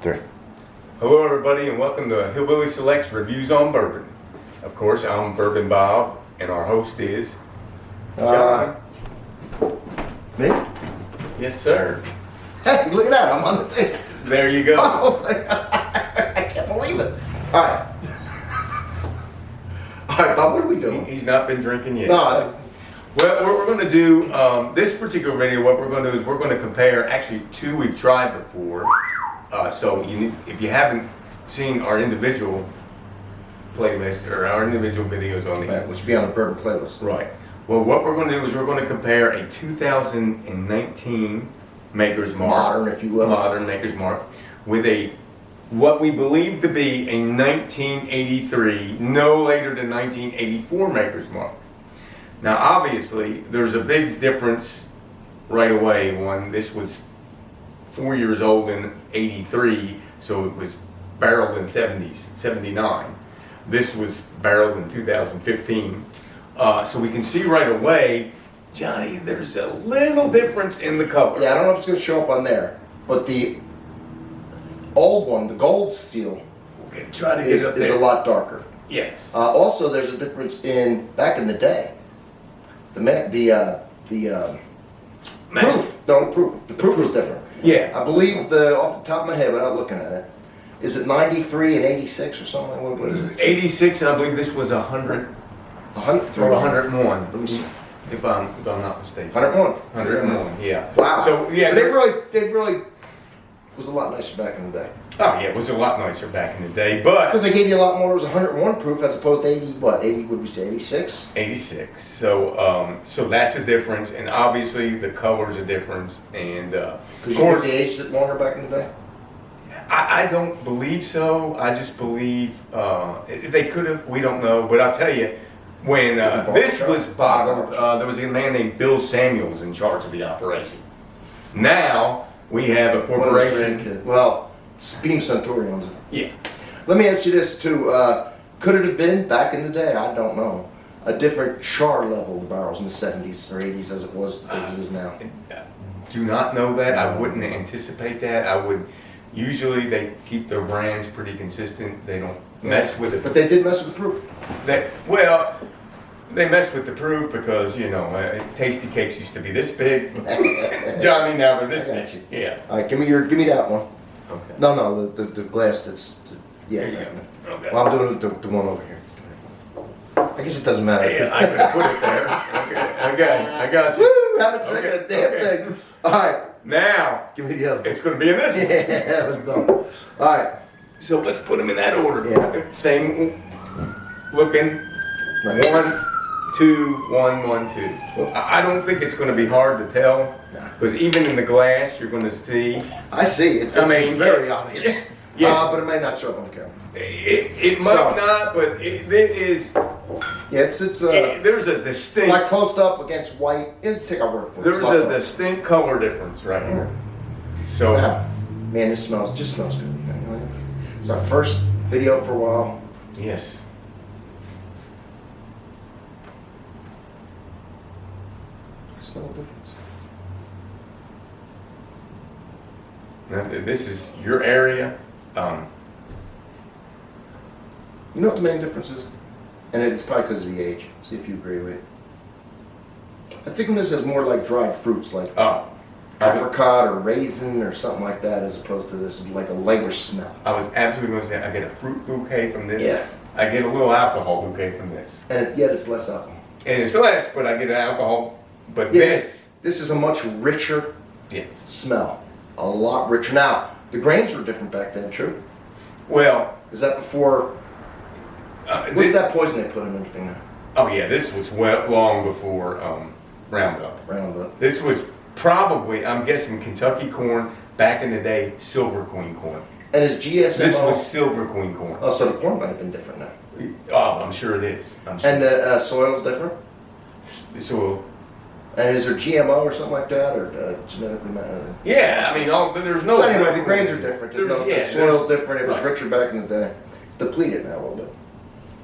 Three. Hello everybody and welcome to Hillbilly Selects Reviews on Bourbon. Of course, I'm Bourbon Bob and our host is John. Me? Yes, sir. Hey, look at that, I'm on the thing. There you go. Oh, I can't believe it. Alright. Alright, Bob, what are we doing? He's not been drinking yet. No. Well, what we're going to do, this particular video, what we're going to do is we're going to compare actually two we've tried before. So if you haven't seen our individual playlist or our individual videos on these. Right, which should be on the Bourbon playlist. Right. Well, what we're going to do is we're going to compare a 2019 Maker's Mark. Modern, if you will. Modern Maker's Mark with what we believe to be a 1983, no later than 1984 Maker's Mark. Now, obviously, there's a big difference right away. This was 4 years old in 83, so it was barreled in 79. This was barreled in 2015. So we can see right away, Johnny, there's a little difference in the color. Yeah, I don't know if it's going to show up on there, but the old one, the gold seal, We're gonna try to get is up there. a lot darker. Yes. Also, there's a difference in, back in the day, the proof. No, the proof. The proof was different. Yeah. I believe off the top of my head, without looking at it, is it 93 and 86 or something? What is it? 86, and I believe this was 100 100 or 101. Let me see. If I'm not mistaken. 101. 101. Yeah. Wow. So yeah, So they really was a lot nicer back in the day. Oh yeah, it was a lot nicer back in the day, but Because they gave you a lot more. It was 101 proof as opposed to 80. What 80? Would we say 86? 86. So that's a difference, and obviously the color's a difference, and of Because you course think they aged it longer back in the day. I don't believe so. I just believe they could have. We don't know, but I'll tell you. When this was bottled, there was a man named Bill Samuels in charge of the operation. Now we have a corporation. Well, Beam Suntory owns it. Yeah. Let me ask you this too. Could it have been back in the day? I don't know. A different char level of barrels in the 70s or 80s as it is now. Do not know that. I wouldn't anticipate that. I would. Usually they keep their brands pretty consistent. They don't mess with it. But they did mess with the proof. They mess with the proof because, Tasty Cakes used to be this big. Johnny, now they're this I got big. you. Yeah. All right, give me that one. Okay. No, the glass that's yeah. There you go. Okay. Well, I'm doing the one over here. I guess it doesn't matter. Yeah, I could have put it there. Okay, I got you. Woo! Haven't drinking Okay, a damn okay. thing. All right, Now, give me the other. it's going to be in this one. Yeah, that was dumb. All right. So let's put them in that order. Yeah. Same looking. Right. 1, 2, 1, 1, 2. I don't think it's going to be hard to tell because even in the glass you're going to see. I see. It's very obvious. Yeah. But it may not show up on the camera. It might not, but it is. Yeah, it's There's a distinct. like close up against white. Take our word for it. There's It's not a dark. distinct color difference right here. So. Wow. Man, this smells good. It's our first video for a while. Yes. I smell a difference. Now, this is your area. You know what the main difference is? And it's probably because of the age. See if you agree with it. I think this has more like dried fruits, like apricot or raisin or something like that, as opposed to this is like a lighter smell. I was absolutely going to say I get a fruit bouquet from this. Yeah. I get a little alcohol bouquet from this. And yet it's less alcohol. And it's less, but I get an alcohol. But This is a much richer yes. smell. A lot richer. Now, the grains were different back then, true? Well, Is that before? What's that poison they put in everything now? Oh yeah, this was long before Roundup. Roundup. This was probably, I'm guessing, Kentucky corn back in the day, Silver Queen corn. And is GSMO? This was Silver Queen corn. Oh, so the corn might have been different now. Oh, I'm sure it is. I'm sure. And the soil's different? So, And is there GMO or something like that, or genetically modified? yeah, I mean, there's no. So anyway, the grains are different. The soil's different. It was right. richer back in the day. It's depleted now a little bit.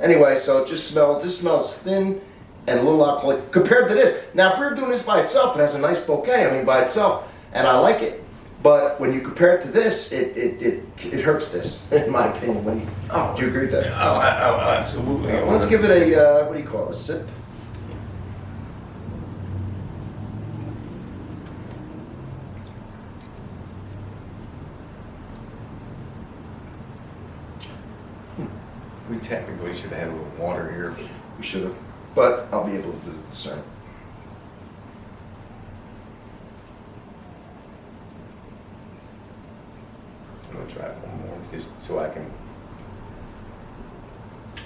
Anyway, so it just smells. This smells thin and a little alcoholic compared to this. Now, if we were doing this by itself, it has a nice bouquet. I mean, by itself, and I like it. But when you compare it to this, it it hurts this, in my opinion. Do you agree with that? Oh, absolutely. Let's give it a, what do you call it, a sip? We technically should have had a little water here. We should have, but I'll be able to discern. I'm gonna try one more just so I can.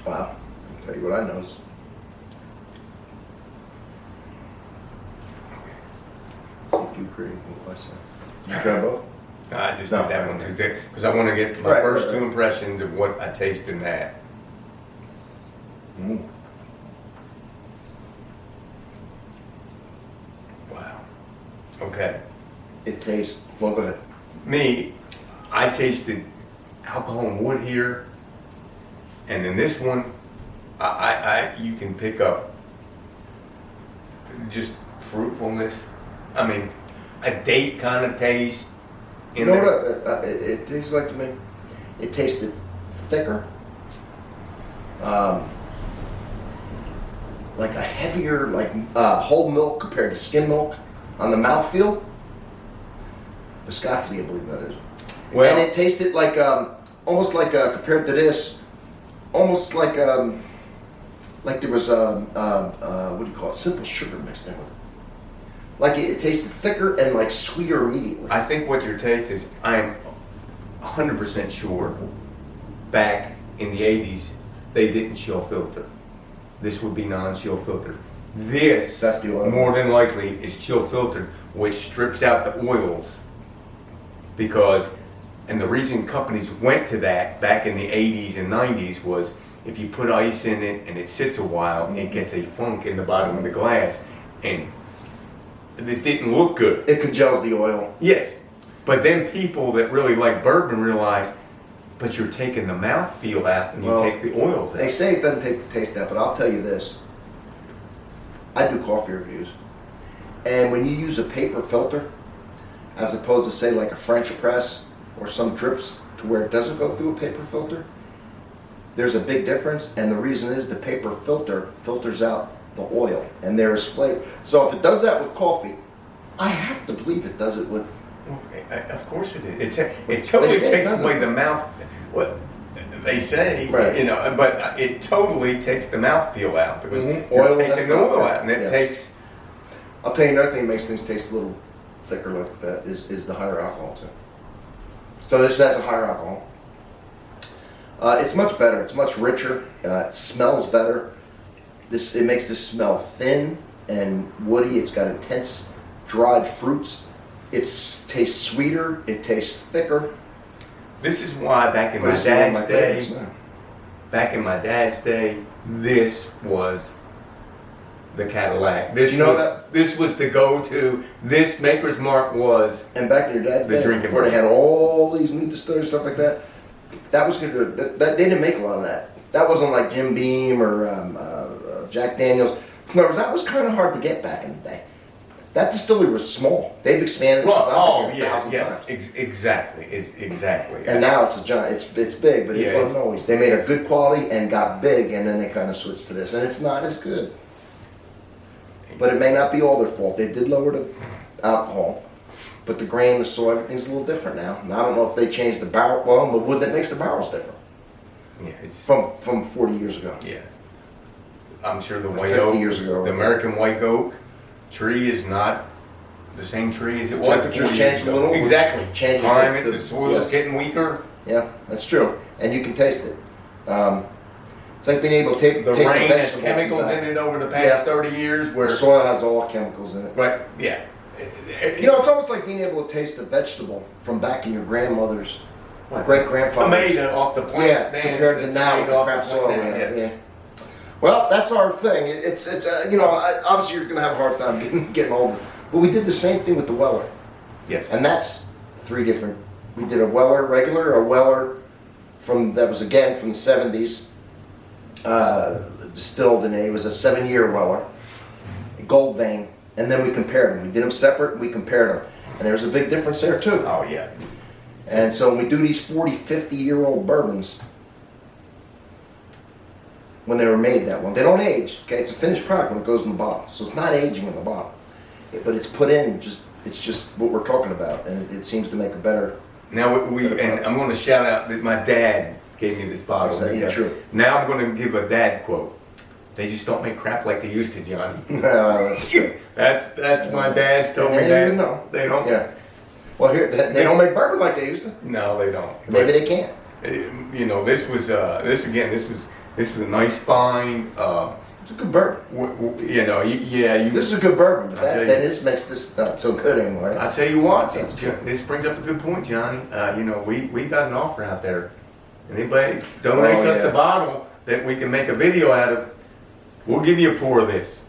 Wow, I'll tell you what I noticed. See if you agree with what I said. Did you try both? I just No, did that one okay. too thick because I want to get my Right, first right, two right. impressions of what I taste in that. Mm. Wow. Okay. It tastes, well, go ahead. Me, I tasted alcohol and wood here, and then this one, you can pick up just fruitfulness. I mean, a date kind of taste. You know what it tastes like to me? It tasted thicker, like a heavier, like whole milk compared to skim milk on the mouthfeel. Viscosity, I believe that is. Well, And it tasted like, almost like compared to this, almost like there was what do you call it? Simple sugar mixed in with it. Like it tasted thicker and like sweeter immediately. I think what your taste is, I'm 100% sure back in the 80s, they didn't chill filter. This would be non-chill filter. This, That's the oil. more than likely, is chill filtered, which strips out the oils. Because, and the reason companies went to that back in the 80s and 90s was if you put ice in it and it sits a while, it gets a funk in the bottom of the glass. And it didn't look good. It congels the oil. Yes, but then people that really like bourbon realize, but you're taking the mouthfeel out and you Well, take the oils They out. say it doesn't take the taste out, but I'll tell you this. I do coffee reviews. And when you use a paper filter, as opposed to say like a French press or some drips to where it doesn't go through a paper filter, there's a big difference. And the reason is the paper filter filters out the oil and there is flavor. So if it does that with coffee, I have to believe it does it with. Of course it is. It totally They say it takes doesn't. away the mouth. What they say, Right. you know, but it totally takes the mouthfeel out because Mhm. you're Oil has taking the no oil fat. out, and it Yes. takes. I'll tell you another thing that makes things taste a little thicker like that is the higher alcohol too. So this has a higher alcohol. It's much better. It's much richer. It smells better. It makes this smell thin and woody. It's got intense dried fruits. It tastes sweeter. It tastes thicker. This is why back in my This is one of dad's favorites day, now. back in my dad's day, this was the Cadillac. This You know was that- this was the go-to. This Maker's Mark was. And back in your dad's The day, drinking before they bourbon. had all these meat distilleries stuff like that, that was good. They didn't make a lot of that. That wasn't like Jim Beam or Jack Daniels. In other words, that was kind of hard to get back in the day. That distillery was small. They've expanded since I've been here 1,000 times. Exactly. It's exactly. And now it's a giant. It's big, but Yeah, it wasn't it's- always. They made a good quality and got big, and then they kind of switched to this, and it's not as good. But it may not be all their fault. They did lower the alcohol, but the grain, the soil, everything's a little different now. And I don't know if they changed the barrel. Well, the wood that makes the barrels different Yeah, it's from 40 years ago. yeah. I'm sure the white 50 oak, years ago. the American white oak tree is not the same tree as it was. Temperatures 40 years changed a ago. little, which Exactly. changes Climate, the- the soil yes. is getting weaker. Yeah, that's true, and you can taste it. It's like being able to taste The a rain has vegetable chemicals from in it over the past Yeah. 30 years. Where The soil has all chemicals in it. right, yeah. You know, it's almost like being able to taste a vegetable from back in your grandmother's, Right. great grandfather's. Tomato off the plant. Yeah, then compared to it's now with made the off crap plant soil. now, Yeah, yes. yeah. Well, that's our thing. It's you know, obviously you're gonna have a hard time getting older, but we did the same thing with the Weller, Yes. and that's three different. We did a Weller regular, a Weller that was again from the 70s, distilled in it was a 7-year Weller, gold vein, and then we compared them. We did them separate, and we compared them, and there was a big difference there too. Oh yeah. And so when we do these 40, 50-year-old bourbons, when they were made that long, they don't age. Okay, it's a finished product when it goes in the bottle, so it's not aging in the bottle, but it's put in. It's just what we're talking about, and it seems to make a better. Now and I'm going to shout out that my dad gave me this bottle. Yeah, true. Now I'm going to give a dad quote. They just don't make crap like they used to, Johnny. No, that's true. that's my dad's told me And that. even know. They don't. Yeah. Well, here they don't make bourbon like they used to. No, they don't. Maybe they can't. You know, this was this is a nice find. It's a good bourbon. You know, This is a good bourbon. But I'll tell that you. this makes this not so good anymore. I tell you what, That's true. this brings up a good point, Johnny. You know, we got an offer out there. Anybody donates us a bottle that we can make a video out of, we'll give you a pour of this.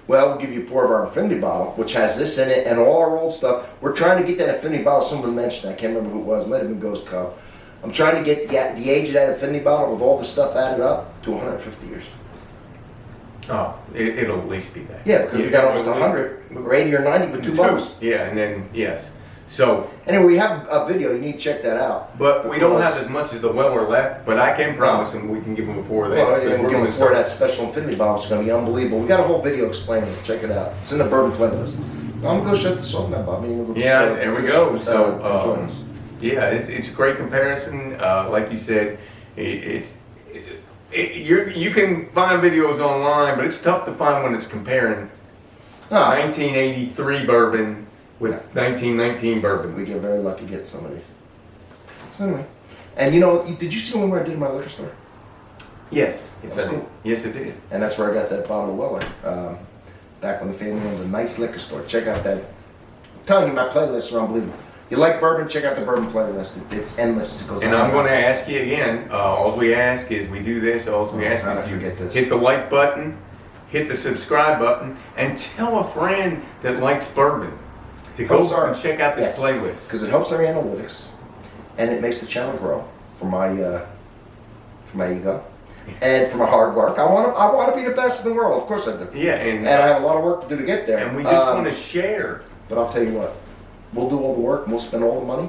Well, we'll give you a pour of our Infinity bottle, which has this in it and all our old stuff. We're trying to get that Infinity bottle. Someone mentioned, I can't remember who it was. It might have been Ghost Cub. I'm trying to get the age of that Infinity bottle with all the stuff added up to 150 years. Oh, it'll at least be that. Yeah, because we got almost 100, or 80 or 90 with two bottles. Yeah, and then, yes. So, anyway, we have a video. You need to check that out. but we don't have as much as the Weller left, but I can promise them we can give them a pour of this. Well, because we're going to pour that special Infinity bottle. It's going to be unbelievable. We got a whole video explaining it. Check it out. It's in the bourbon playlist. I'm going to go shut this off now, Bobby. Yeah, there we go. Join So, us. yeah, it's a great comparison. Like you said, you can find videos online, but it's tough to find when it's comparing 1983 bourbon with 1919 bourbon. We get very lucky getting some of these. So anyway, and you know, did you see one where I did in my liquor store? Yes, yes, That's I did. cool. Yes, it did. And that's where I got that bottle of Weller. Back when the family owned a nice liquor store. Check out that. I'm telling you, my playlists are unbelievable. You like bourbon? Check out the bourbon playlist. It's endless. It goes And on I'm and going to on. ask you again. All we ask is we do this. All we ask I is you forget this. hit the like button, hit the subscribe button, and tell a friend that likes bourbon to go Helps our- and check out this yes, playlist. because it helps our analytics, and it makes the channel grow for my ego, and for my hard work. I want to be the best in the world. Of course I do. Yeah, And I have a lot of work to do to get there. and we just want to share. But I'll tell you what, we'll do all the work and we'll spend all the money.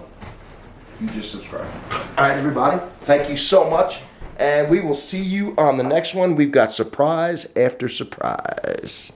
You just subscribe. All right, everybody. Thank you so much. And we will see you on the next one. We've got surprise after surprise.